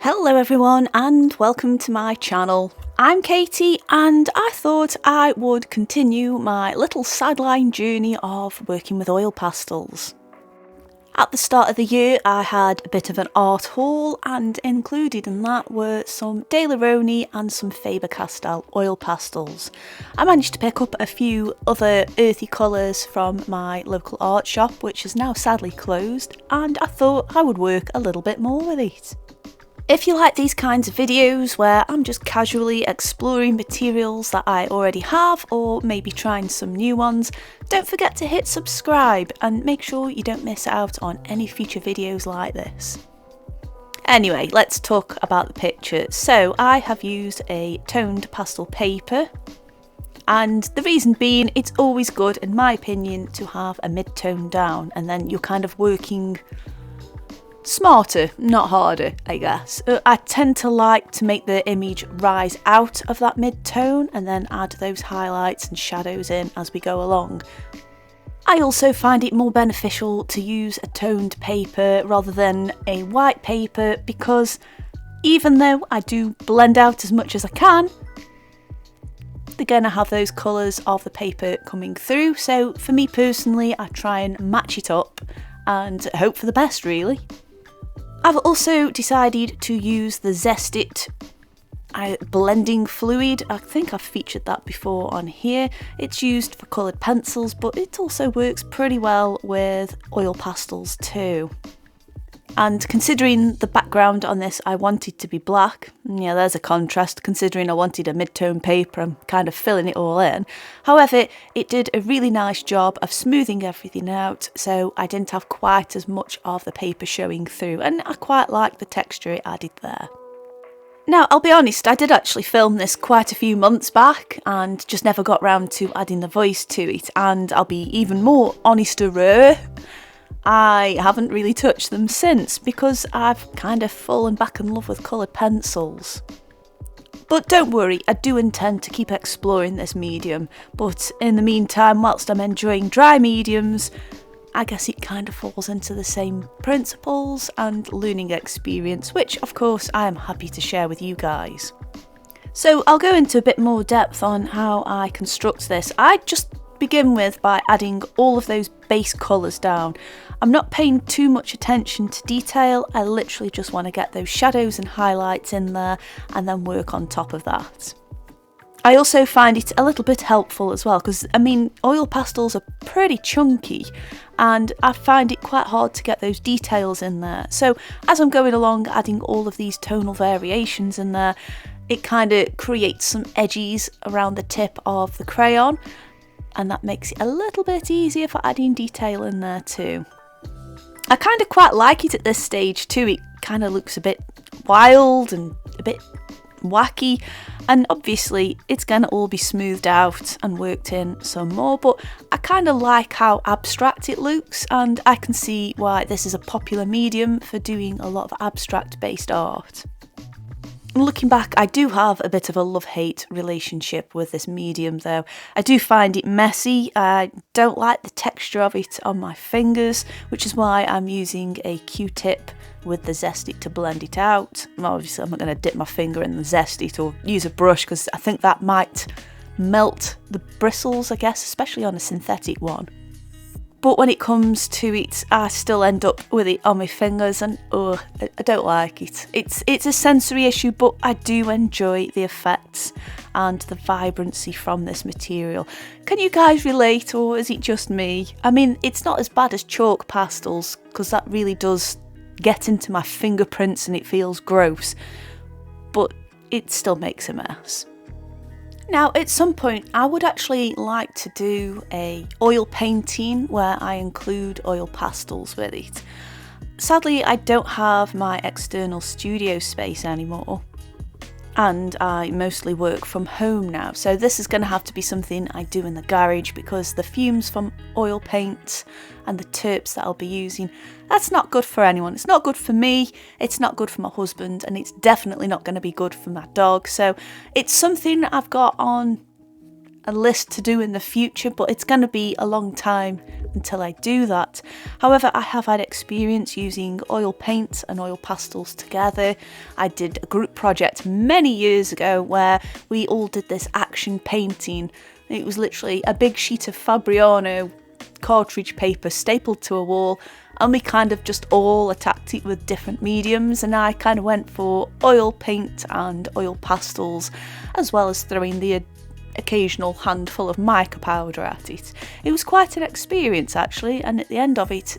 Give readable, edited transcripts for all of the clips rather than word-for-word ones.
Hello everyone and welcome to my channel. I'm Katie and I thought I would continue my little sideline journey of working with oil pastels. At the start of the year I had a bit of an art haul, and included in that were some Daleroni and some Faber-Castell oil pastels. I managed to pick up a few other earthy colours from my local art shop, which is now sadly closed, and I thought I would work a little bit more with it. If you like these kinds of videos where I'm just casually exploring materials that I already have, or maybe trying some new ones, don't forget to hit subscribe and make sure you don't miss out on any future videos like this. Anyway, let's talk about the picture. So I have used a toned pastel paper, and the reason being it's always good in my opinion to have a mid-tone down, and then you're kind of working smarter, not harder, I guess. I tend to like to make the image rise out of that mid-tone and then add those highlights and shadows in as we go along. I also find it more beneficial to use a toned paper rather than a white paper, because even though I do blend out as much as I can, they're going to have those colours of the paper coming through. So for me personally, I try and match it up and hope for the best, really. I've also decided to use the Zest It blending fluid. I think I've featured that before on here. It's used for coloured pencils, but it also works pretty well with oil pastels too. And considering the background on this, I wanted to be black. Yeah, there's a contrast. Considering I wanted a mid-tone paper, I'm kind of filling it all in. However, it did a really nice job of smoothing everything out, so I didn't have quite as much of the paper showing through, and I quite liked the texture it added there. Now, I'll be honest, I did actually film this quite a few months back and just never got round to adding the voice to it, and I'll be even more honester, I haven't really touched them since because I've kind of fallen back in love with coloured pencils. But don't worry, I do intend to keep exploring this medium, but in the meantime, whilst I'm enjoying dry mediums, I guess it kind of falls into the same principles and learning experience, which of course I am happy to share with you guys. So I'll go into a bit more depth on how I construct this. I just begin with by adding all of those base colours down. I'm not paying too much attention to detail, I literally just want to get those shadows and highlights in there and then work on top of that. I also find it a little bit helpful as well because, I mean, oil pastels are pretty chunky and I find it quite hard to get those details in there. So as I'm going along adding all of these tonal variations in there, it kind of creates some edges around the tip of the crayon, and that makes it a little bit easier for adding detail in there too. I kind of quite like it at this stage too. It kind of looks a bit wild and a bit wacky, and obviously it's going to all be smoothed out and worked in some more, but I kind of like how abstract it looks, and I can see why this is a popular medium for doing a lot of abstract based art. Looking back, I do have a bit of a love-hate relationship with this medium though. I do find it messy, I don't like the texture of it on my fingers, which is why I'm using a Q-tip with the Zest It to blend it out. Obviously I'm not going to dip my finger in the Zest It or use a brush because I think that might melt the bristles, I guess, especially on a synthetic one. But when it comes to it, I still end up with it on my fingers and I don't like it. It's a sensory issue, but I do enjoy the effects and the vibrancy from this material. Can you guys relate, or is it just me? I mean, it's not as bad as chalk pastels because that really does get into my fingerprints and it feels gross, but it still makes a mess. Now, at some point, I would actually like to do a oil painting where I include oil pastels with it. Sadly, I don't have my external studio space anymore, and I mostly work from home now, so this is going to have to be something I do in the garage because the fumes from oil paint and the terps that I'll be using, that's not good for anyone. It's not good for me, it's not good for my husband, and it's definitely not going to be good for my dog. So it's something I've got on a list to do in the future, but it's going to be a long time until I do that. However, I have had experience using oil paints and oil pastels together. I did a group project many years ago where we all did this action painting. It was literally a big sheet of Fabriano cartridge paper stapled to a wall, and we kind of just all attacked it with different mediums, and I kind of went for oil paint and oil pastels, as well as throwing the occasional handful of mica powder at it. It was quite an experience actually, and at the end of it,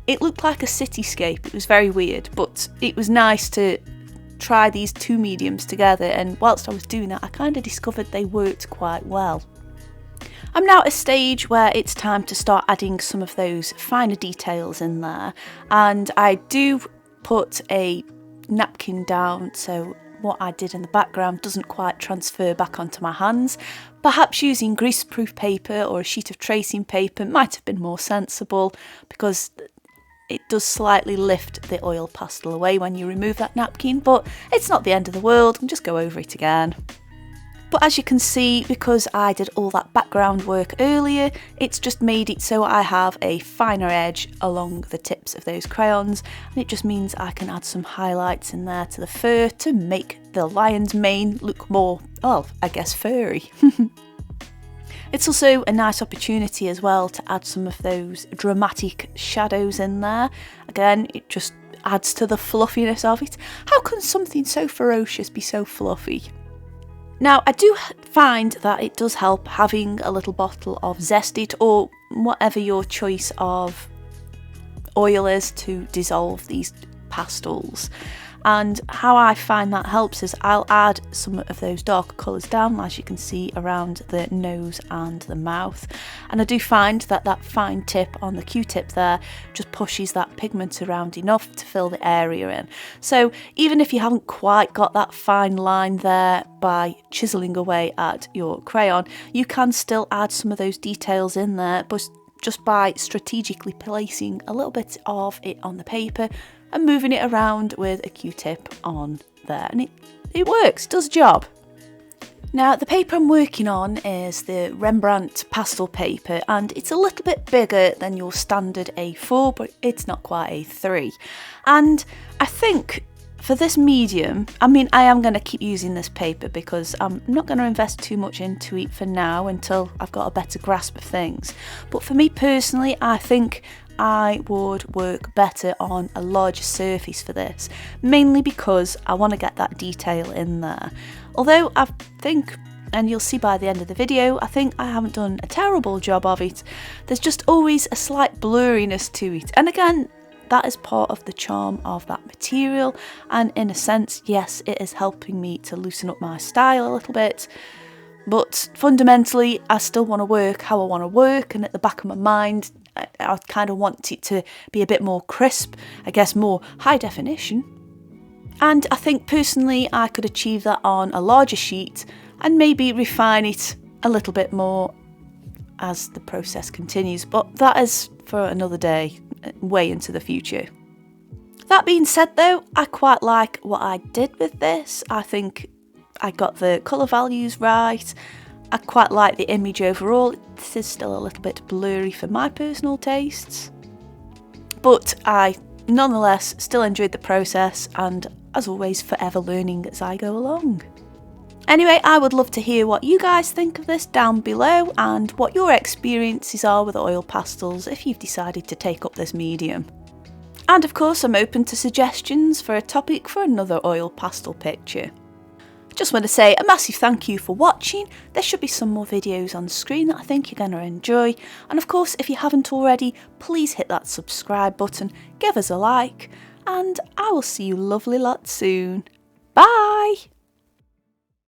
it looked like a cityscape. It was very weird, but it was nice to try these two mediums together, and whilst I was doing that, I kind of discovered they worked quite well. I'm now at a stage where it's time to start adding some of those finer details in there, and I do put a napkin down so what I did in the background doesn't quite transfer back onto my hands. Perhaps using greaseproof paper or a sheet of tracing paper might have been more sensible, because it does slightly lift the oil pastel away when you remove that napkin, but it's not the end of the world, and just go over it again. But as you can see, because I did all that background work earlier, it's just made it so I have a finer edge along the tips of those crayons, and it just means I can add some highlights in there to the fur to make the lion's mane look more, well, I guess furry. It's also a nice opportunity as well to add some of those dramatic shadows in there. Again, it just adds to the fluffiness of it. How can something so ferocious be so fluffy? Now, I do find that it does help having a little bottle of Zest-It or whatever your choice of oil is to dissolve these pastels. And how I find that helps is I'll add some of those darker colours down, as you can see, around the nose and the mouth. And I do find that that fine tip on the Q-tip there just pushes that pigment around enough to fill the area in. So even if you haven't quite got that fine line there by chiselling away at your crayon, you can still add some of those details in there, but just by strategically placing a little bit of it on the paper and moving it around with a Q-tip on there, and it works, does the job. Now, the paper I'm working on is the Rembrandt pastel paper, and it's a little bit bigger than your standard A4, but it's not quite A3. And I think for this medium, I mean, I am going to keep using this paper because I'm not going to invest too much into it for now until I've got a better grasp of things. But for me personally, I think I would work better on a larger surface for this, mainly because I want to get that detail in there. Although I think, and you'll see by the end of the video, I think I haven't done a terrible job of it. There's just always a slight blurriness to it, and again, that is part of the charm of that material, and in a sense, yes, it is helping me to loosen up my style a little bit. But fundamentally, I still want to work how I want to work, and at the back of my mind, I kind of want it to be a bit more crisp, I guess more high definition. And I think personally I could achieve that on a larger sheet and maybe refine it a little bit more as the process continues, but that is for another day, way into the future. That being said though, I quite like what I did with this. I think I got the colour values right. I quite like the image overall. This is still a little bit blurry for my personal tastes, but I nonetheless still enjoyed the process, and as always, forever learning as I go along. Anyway, I would love to hear what you guys think of this down below, and what your experiences are with oil pastels if you've decided to take up this medium. And of course, I'm open to suggestions for a topic for another oil pastel picture. Just want to say a massive thank you for watching. There should be some more videos on the screen that I think you're going to enjoy. And of course, if you haven't already, please hit that subscribe button, give us a like, and I will see you lovely lot soon. Bye!